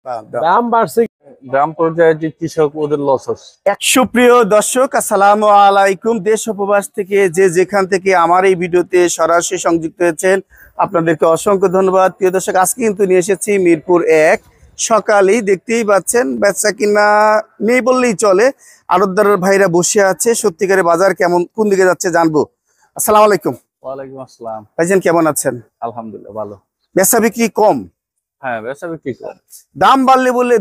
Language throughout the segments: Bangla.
দাম বাড়ছে, গ্রাম পর্যায়ে যে কৃষক ওদের লস হচ্ছে। সুপ্রিয় দর্শক, আসসালামু আলাইকুম। দেশ উপবাস থেকে যে যেখান থেকে আমার এই ভিডিওতে সরাসরি সংযুক্ত হয়েছেন আপনাদেরকে অসংখ্য ধন্যবাদ। প্রিয় দর্শক, আজকে কিন্তু নিয়ে এসেছি মিরপুর 1। সকালেই দেখতেই পাচ্ছেন বেচা কিনা নেই বললেই চলে। আড়তদারের ভাইরা বসে আছে। সত্যিকারের বাজার কেমন, কোন দিকে যাচ্ছে জানবো। আসসালামু আলাইকুম। ওয়ালাইকুম আসসালাম। ভাইজান কেমন আছেন? আলহামদুলিল্লাহ ভালো। বেচা বিক্রি কম? হ্যাঁ, বেচা বিক্রি কম। দাম বাড়লে বললে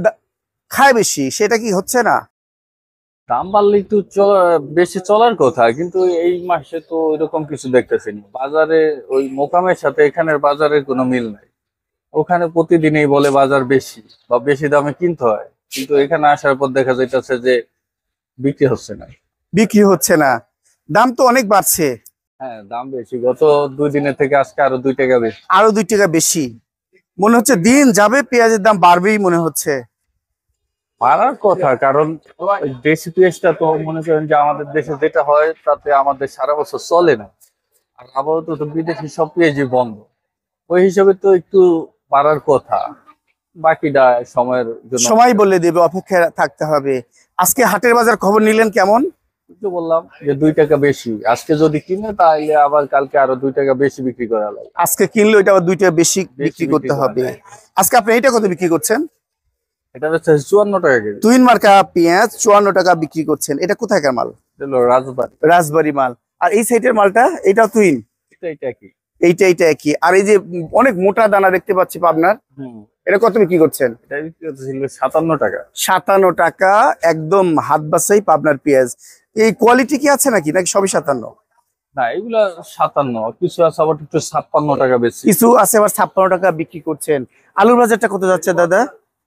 খায় বেশি, সেটা কি হচ্ছে না? দাম বাড়লে একটু বেশি চলার কথা, কিন্তু এই মাসে তো এরকম কিছু দেখতেছি না। বাজারে ওই মোকামের সাথে এখানের বাজারের কোনো মিল নাই। ওখানে প্রতিদিনই বলে বাজার বেশি বা বেশি দামে কিনতে হয়, কিন্তু এখানে আসার পর দেখা যাইতেছে যে বিক্রি হচ্ছে না। বিক্রি হচ্ছে না, দাম তো অনেক বাড়ছে। হ্যাঁ, দাম বেশি। গত 2 দিনের থেকে আজকে আরো 2 টাকা বেশি। আরো 2 টাকা বেশি মনে হচ্ছে। দিন যাবে পেঁয়াজের দাম বাড়বেই মনে হচ্ছে। বাড়ার কথা, কারণ দেশি পেঁয়াজটা তো মনে করেন যে আমাদের দেশে যেটা হয় তাতে আমাদের সারা বছর চলে না। আর আপাতত তো বিদেশি সব পেঁয়াজই বন্ধ। ওই হিসাবে তো একটু বাড়ার কথা। বাকিটা সময়ের জন্য সময় বলে দেবে, অপেক্ষায় থাকতে হবে। আজকে হাটের বাজার খবর নিলেন কেমন? একটু বললাম যে 2 টাকা বেশি। আজকে যদি কিনে তাহলে আবার কালকে আরো 2 টাকা বেশি বিক্রি করা লাগে। আজকে কিনলে ওইটা আবার 2 টাকা বেশি বিক্রি করতে হবে। আজকে আপনি এটা কত বিক্রি করছেন? এটা হচ্ছে 54 টাকা কেজি। তুহিন মার্কা পেঁয়াজ 54 টাকা বিক্রি করছেন। এটা কোথাকার মাল? রাজবাড়ী। রাজবাড়ী মাল। আর এই সাইডের মালটা এটাও তুহিন? এটা কি? এইটা একই। আর এই যে অনেক মোটা দানা দেখতে পাচ্ছি পাবনার, এটা কত বিক্রি করছেন? এটা বিক্রি হচ্ছিল 57 টাকা। 57 টাকা, একদম হাত বাছাই পাবনার পেঁয়াজ। এই কোয়ালিটি কি আছে নাকি সবই 57? না, এগুলা 57, কিছু আছে আবার একটু 56 টাকা বেশি। কিছু আছে আবার 56 টাকা বিক্রি করছেন। আলুর বাজারটা কত যাচ্ছে দাদা?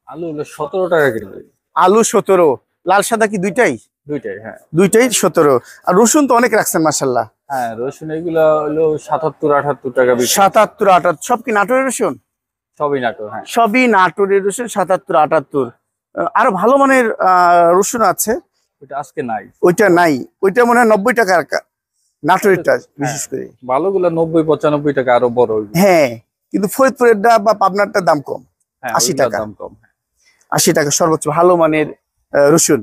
আলু হলো 17 টাকা কেজি। আলু 17। লাল সাদা কি দুইটাই? দুইটাই, হ্যাঁ। দুইটাই 17। আর রসুন তো অনেক রাখছেন মাশাআল্লাহ। হ্যাঁ, রসুন এগুলা হলো 77-78 টাকা বেশি। 77-78 সব কি নাটোরের রসুন? সবই নাটোর, হ্যাঁ। সবই নাটোরের রসুন। 77-78। আরো ভালো মানের রসুন আছে, ওইটা আজকে নাই। ওইটা নাই। ওইটা মনে হয় 90 টাকা নাটোরেরটা বিশেষ করে। ভালোগুলা 90-95 টাকা, আরো বড়। হ্যাঁ, কিন্তু ফরিদপুরেরটা বা পাবনারটা দাম কম। হ্যাঁ, 80 টাকা। দাম কম। 80 টাকা সর্বোচ্চ ভালো মানের রসুন।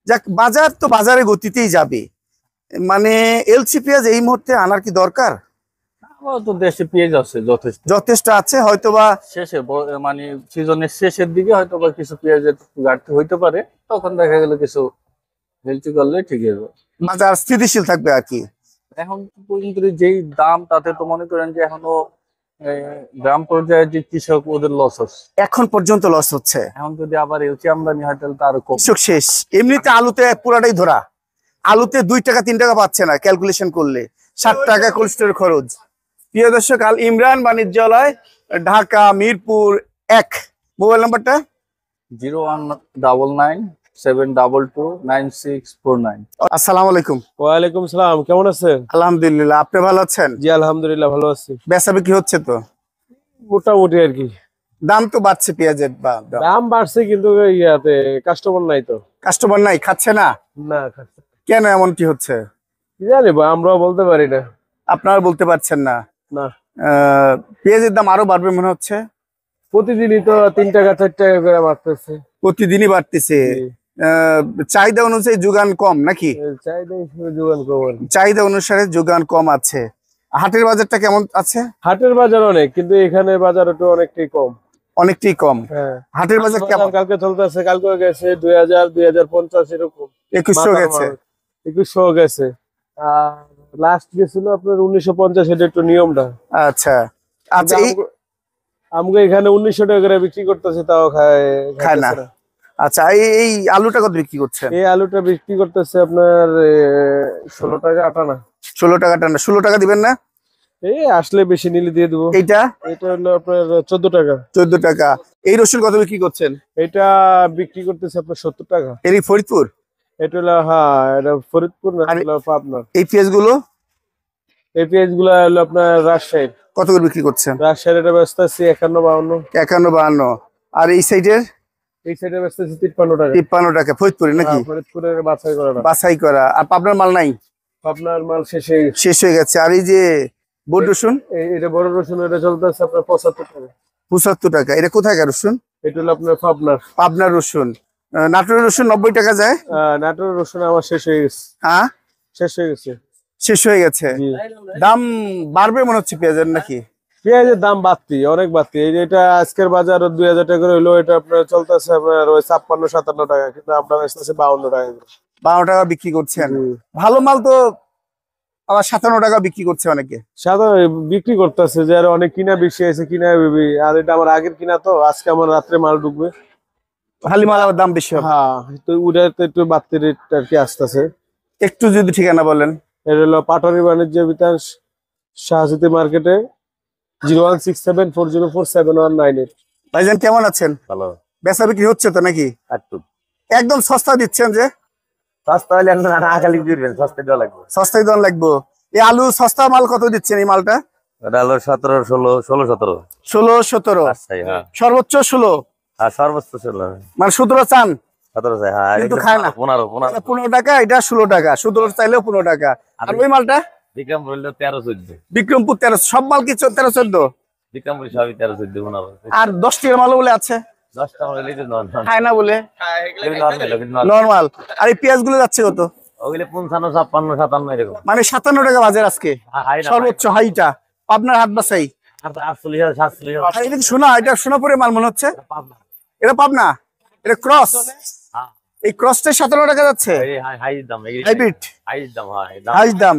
যাক, বাজার তো বাজারে গতিতেই যাবে। মানে এলসি পেঁয়াজ এই মুহূর্তে আনার কি দরকার? তো দেশে পেঁয়াজ আছে যথেষ্ট আছে, হয়তোবা শেষে মানে সিজনের শেষের দিকে হয়তোবা কিছু পেঁয়াজের ঘাটতি হইতে পারে। তখন দেখা গেল কিছু হেলচি করলে ঠিক হবে, বাজার স্থিতিশীল থাকবে আর কি। এখন পর্যন্ত যেই দাম, তাতে তো মনে করেন যে এখনো গ্রাম পর্যায়ে যে কৃষক ওদের লস হচ্ছে। এখন পর্যন্ত লস হচ্ছে। এখন যদি আবার এলসি আমদানি হয় তাহলে তো আরো কম। কৃষক শেষ। এমনিতে আলুতে পুরাটাই ধরা। আলুতে 2 টাকা 3 টাকা পাচ্ছে না ক্যালকুলেশন করলে। 60 টাকা কোল্ড স্টোরের খরচ। প্রিয় দর্শক, আল ইমরান বাণিজ্যালয়, ঢাকা মিরপুর 1। মোবাইল নাম্বারটা 01997229649। আসসালামু আলাইকুম। ওয়ালাইকুম সালাম, কেমন আছেন? আলহামদুলিল্লাহ, আপনি ভালো আছেন? জি আলহামদুলিল্লাহ ভালো আছি। বেচা বিক্রি হচ্ছে তো? মোটামুটি আর কি। দাম তো বাড়ছে পেঁয়াজের। দাম বাড়ছে কিন্তু ইয়াতে কাস্টমার নাই তো। কাস্টমার নাই, খাচ্ছে না? না, কেন এমনটি হচ্ছে কি জানি আমরাও বলতে পারি না। আপনারা বলতে পারছেন না? না, পেঁয়াজের দাম আরো বাড়বে মনে হচ্ছে। প্রতিদিনই তো 3 টাকা 4 টাকা করে বাড়তেছে। প্রতিদিনই বাড়তেছে। চাহিদা অনুযায়ী যোগান কম নাকি? চাহিদা হিসেবে যোগান কম। চাহিদা অনুসারে যোগান কম আছে। হাটের বাজারটা কেমন আছে? হাটের বাজার অনেক, কিন্তু এখানে বাজার একটু অনেকটাই কম। অনেকটাই কম। হ্যাঁ, হাটের বাজার কেমন? কালকে চলতেছে, কালকে গেছে 2000 2050 এরকম। 2100 গেছে। 2100 গেছে। আর লাস্ট গেছিল আপনার 1950। এটা একটু নিয়মটা। আচ্ছা আচ্ছা। আমাকে এখানে 1900 টাকা করে বিক্রি করতেছে, তাও খায় না। আচ্ছা, এই আলুটা কত বিক্রি করছেন? এই আলুটা বিক্রি করতেছে আপনার 16 টাকা আটানা। 16 টাকা টানা। 16 টাকা দিবেন না? এই আসলে বেশি নিলে দিয়ে দেবো। এটা হলো আপনার 14 টাকা। 14 টাকা। এই রসুন কত বিক্রি করছেন? এটা বিক্রি করতেছে আপনার 70 টাকা। এর ফরিদপুর? এটা হলো, হ্যাঁ, এটা ফরিদপুর না, পাবনার। এই পেঁয়াজ গুলো হলো আপনার রাজশাহীর। কত করে বিক্রি করছেন? রাজশাহীর এটা ব্যস্ত আছে 51-52। 51-52। আর এই সাইডের? এই সাইডে ব্যস্ত আছে 53 টাকা। 53 টাকা। ফরিদপুরে নাকি? ফরিদপুরের বাছাই করা। আর পাবনার মাল নাই? পাবনার মাল শেষ হয়ে গেছে। আর এই যে বড় রসুন? এটা বড় রসুন, এটা চলতেছে আপনার 75 টাকা। 75 টাকা। এটা কোথায় রসুন? এটা হলো আপনার পাবনার। পাবনার রসুন। নাটোরের রসুন 90 টাকা যায়। নাটোরের রসুন আমার শেষ হয়ে গেছে। হ্যাঁ, শেষ হয়ে গেছে। শেষ হয়ে গেছে। জি। দাম বাড়বে মনে হচ্ছে পেঁয়াজের নাকি? পেঁয়াজের দাম বাড়তি, অনেক বাড়তি। এই যে এটা আজকের বাজার 2000 টাকা করে হইলো, এটা আপনার চলতেছে আপনার ওই 56-57 টাকা, কিন্তু আপনার আসতেছে 52 টাকা করে। 12 টাকা বিক্রি করছেন। জি। ভালো মাল তো আবার 57 টাকা বিক্রি করছে অনেকে। সাধারণ বিক্রি করতেছে যে আর অনেক কিনা বেশি আছে, কিনা আর এটা আমার আগের কিনা, তো আজকে আমার রাত্রে মাল ঢুকবে। খালি মাল আবার দাম বেশি হবে। হ্যাঁ, তো ওটাতে একটু বাড়তি রেট আর কি আসতেছে। একটু যদি ঠিকানা বলেন। এটা হলো পাটরি বাণিজ্য বিতান, শাহজিতে মার্কেটে, 01674047198। ভাইজান কেমন আছেন? ভালো। বেচা বিক্রি হচ্ছে তো নাকি? একটু একদম সস্তা দিচ্ছেন যে। সস্তা হলে আগালি দিবেন, সস্তা দেওয়া লাগবে। সস্তায় দাম লাগবো। এই আলু সস্তা মাল কত দিচ্ছেন এই মালটা? এটা হলো 17, 16, 16, 17। 16, 17। আচ্ছাই, হ্যাঁ। সর্বোচ্চ 16, আর সর্বোচ্চ 16, মানে 17 চান 17 চাই, হ্যাঁ। কিন্তু খায় না। 15, 15। 15 টাকা, এটা 16 টাকা। 17 চাইলেও 15 টাকা। আর ওই মালটা বিক্রম বললো 13, 14। বিক্রমপুর 13, সব মাল কি 13, 14? বিক্রম বলি সবই 13, 14, 15। আর 10 টাকার মালও বলে আছে, 10 টাকা হলে নর্মাল। খায় না বলে নর্মাল। নরমাল। আর এই পেঁয়াজ গুলো যাচ্ছে কত? ওগুলো 55, 56, 57 এরকম। মানে 57 টাকা বাজার আজকে হাই না, সর্বোচ্চ হাইটা। আপনার হাট বাসাই। 48, 47। আর এটা কি সোনা? এটা সোনাপুরের মাল মনে হচ্ছে। পাবনা। এটা পাবনা, এটা ক্রস। হ্যাঁ, এই ক্রসটা 17 টাকা যাচ্ছে। এই হাই দাম, হাইব্রিড, হাই দাম, হাই দাম। হাই দাম।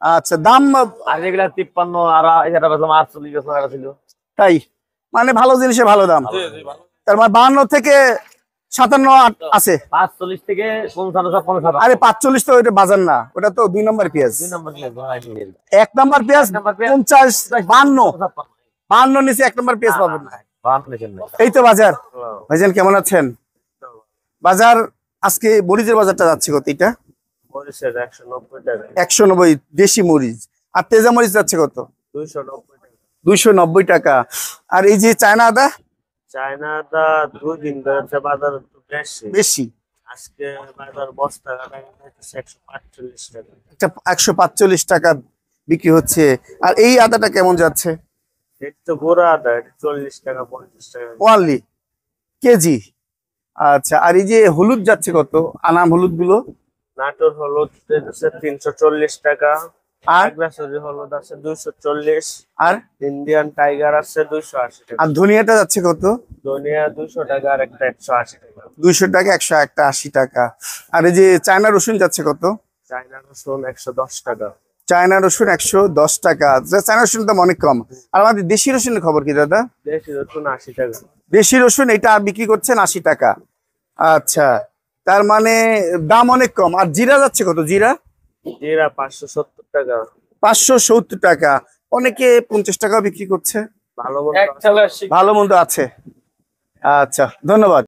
আচ্ছা, দাম আর যেগুলা 53, আর এটা বেচলাম 48 টাকা ছিল। তাই, মানে ভালো জিনিসে ভালো দাম। তার মানে 52 থেকে 57 আছে। 45 থেকে 55, 56। আরে 45 তো ওইটা বাজার না, ওটা তো 2 নম্বর পেঁয়াজ। 2 নম্বর কি ভাই? 1 নম্বর পেঁয়াজ 50, 52, 52 নিচে 1 নম্বর পেঁয়াজ পাবেন না। এই তো বাজার। ভাইজান কেমন আছেন? বাজার আজকে মরিচের বাজারটা যাচ্ছে কত? এটা 190 টাকা। 190 দেশি মরিচ। আর তেজা মরিচ যাচ্ছে কত? 290 টাকা। 290 টাকা। আর এই যে চায়না আদা, চায়না দা 2 দিন ধরে বাজার বেশি। বেশি। আজকে বাজার বস্তা কাটা 145 টাকা। একটা 145 টাকা বিক্রি হচ্ছে। আর এই আদাটা কেমন যাচ্ছে? এটা তো গোড়া আদা, এটা 40 টাকা, 50 টাকা ওয়ানলি কেজি। আচ্ছা, আর এই যে হলুদ যাচ্ছে কত? আনাম হলুদ গুলো। নাটোর হলুদ আছে 340 টাকা, আর আগ্রাসরি হলুদ আছে 240, আর ইন্ডিয়ান টাইগার আছে 280 টাকা, আর ধনিয়াটা যাচ্ছে কত? ধনিয়া 200 টাকা, আর একটা 180 টাকা। 200 টাকা, 180 টাকা। আর এই যে চায়না রসুন যাচ্ছে কত? চায়না রসুন 110 টাকা। চায়না রসুন 110 টাকা। চায়না রসুন দাম অনেক কম। আর আমাদের দেশি রসুনের খবর কি দাদা? দেশি রসুন 80 টাকা। দেশি রসুন এটা বিক্রি করছেন 80 টাকা। আচ্ছা, তার মানে দাম অনেক কম। আর জিরা যাচ্ছে কত? জিরা জিরা 570 টাকা। 570 টাকা। অনেকে 50 টাকা বিক্রি করছে। ভালো মতো ভালো মন্দ আছে। আচ্ছা, ধন্যবাদ।